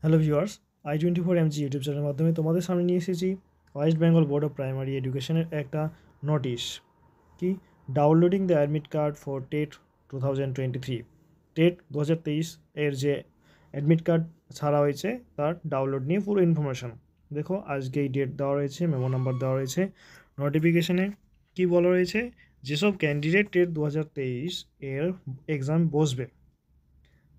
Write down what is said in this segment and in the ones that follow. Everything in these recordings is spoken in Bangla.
হ্যালো ভিউয়ার্স, i24MG ইউটিউব চ্যানেলের মাধ্যমে তোমাদের সামনে নিয়ে এসেছি West Bengal board of primary এডুকেশনের একটা নোটিশ। কি? Downloading the admit card for TET 2023। TET 2023 এর যে অ্যাডমিট কার্ড ছাড়া হয়েছে তার ডাউনলোড নিয়ে পুরো ইনফরমেশন দেখো। আজকে এই ডেট দেওয়া রয়েছে, মেমো নাম্বার দেওয়া রয়েছে। নোটিফিকেশনে কি বলা রয়েছে? যেসব ক্যান্ডিডেট টেট 2023 এর এক্সাম বসবে,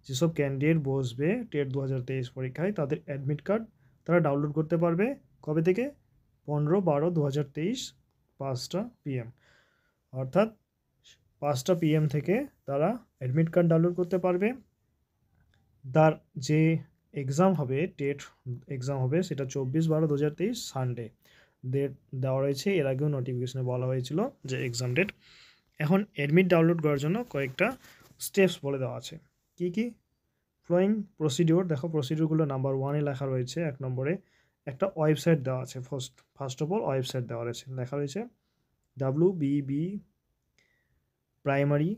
যেসব ক্যান্ডিডেট বসবে টেট 2023 পরীক্ষায়, তাদের অ্যাডমিট কার্ড তারা ডাউনলোড করতে পারবে কবে থেকে? 15/12/2023 5টা PM, অর্থাৎ 5টা PM থেকে তারা অ্যাডমিট কার্ড ডাউনলোড করতে পারবে। তার যে এক্সাম হবে, টেট এক্সাম হবে, সেটা 24/12/2023 সানডে ডেট দেওয়া রয়েছে। এর আগেও নোটিফিকেশনে বলা হয়েছিল যে এক্সাম ডেট। এখন অ্যাডমিট ডাউনলোড করার জন্য কয়েকটা স্টেপস বলে দেওয়া আছে। কি কি? ফ্লোয়িং প্রসিডিওর দেখো, প্রসিডিওরগুলো নাম্বার 1-এ লেখা রয়েছে। 1 নম্বরে একটা ওয়েবসাইট দেওয়া আছে। ফার্স্ট অফ অল ওয়েবসাইট দেওয়া রয়েছে, লেখা রয়েছে WBB প্রাইমারি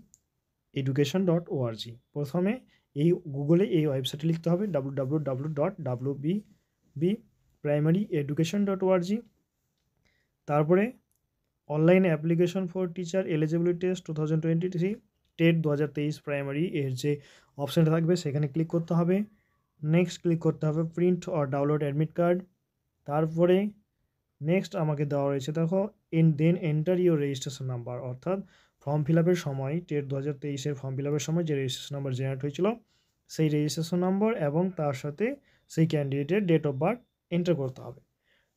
education.org। প্রথমে এই গুগলে এই ওয়েবসাইটে লিখতে হবে www.wbb.primaryeducation.org। তারপরে online application for teacher eligibility test 2023 TET 2023 primary এর যে অপশানটা থাকবে সেখানে ক্লিক করতে হবে। নেক্সট ক্লিক করতে হবে print or download admit card. তারপরে নেক্সট আমাকে দেওয়া রয়েছে দেখো, then enter your registration number, অর্থাৎ ফর্ম ফিল আপের সময় টেট 2023 ফর্ম ফিল আপের সময় যে রেজিস্ট্রেশন নাম্বার জেনারেট হয়েছিল সেই রেজিস্ট্রেশন নম্বর এবং তার সাথে সেই ক্যান্ডিডেটের ডেট অফ বার্থ এন্টার করতে হবে।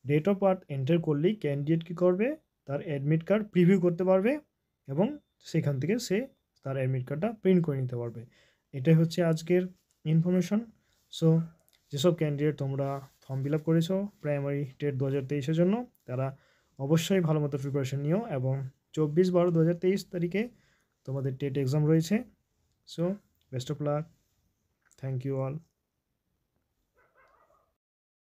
ডেট অফ বার্থ এন্টার করলেই ক্যান্ডিডেট কী করবে? তার অ্যাডমিট কার্ড প্রিভিউ করতে পারবে এবং সেখান থেকে সে তার অ্যাডমিট কার্ডটা প্রিন্ট করে নিতে পারবে। এটাই হচ্ছে আজকের ইনফরমেশন। সো যেসব ক্যান্ডিডেট তোমরা ফর্ম ফিল আপ করেছো প্রাইমারি টেট 2023 জন্য, তারা অবশ্যই ভালো মতো প্রিপারেশন নিও এবং 24/12/2023 তারিখে তোমাদের টেট এক্সাম রয়েছে। So best of luck, thank you all.